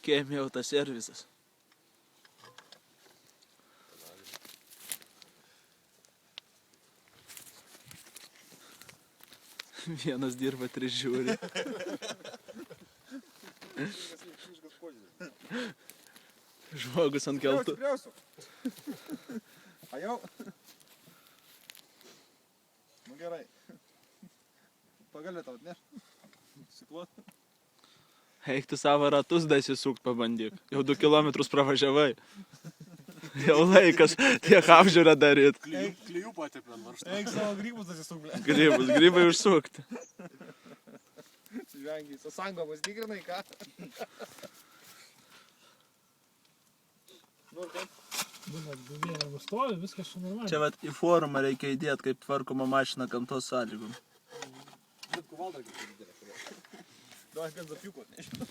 Kėmė autoservisas. Vienas dirba, 3 žiūri. Žmogus ant keltų. A jau? Nu gerai. Pagalvė tau, ne? Sikluot. Eik tu savo ratus dasisukt pabandyk. Jau 2 kilometrus pravažiavai. Jau laikas tiek apžiūrą daryt. Klijų patepė ant varštą. Eik savo grybus dasisukt, ble. Grybai užsukti. Žvengiai, su sangomas tikrinai, ką? Nu, ir kaip? Vieną nustovi, viskas čia normaliai. Čia vat į forumą reikia įdėti, kaip tvarkoma mašina gamtos sąlygom. Bet kuvalda kaip didelė. Duoj, kad zapiukot, nežinau.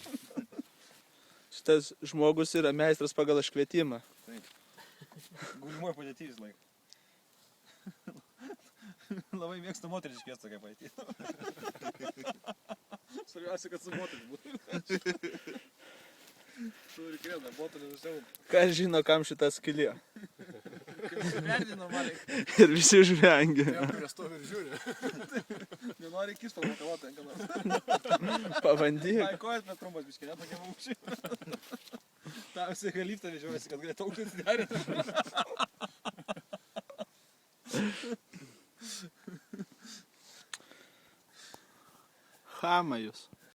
Šitas žmogus yra meistras pagal iškvietimą. Gulimoje padėti vis laik. Labai mėgstu moteris iškviestą, kaip padėti. Svarbiausia, kad su moteris būtų. Turi kredą, botelį nusiaum. Kas žino, kam šitas skylė? Verdi normaliai. Ir visi žvengia. Tie, kurie stovi ir žiūri. Nenori kišt pamokavoti ant kanos. Pabandyk. Tai kojas bet trumpas biškė, ne tokia maukščiai. Ta visi liftą vežiuojasi, kad galėtų aukštis derinti. Chama jūs.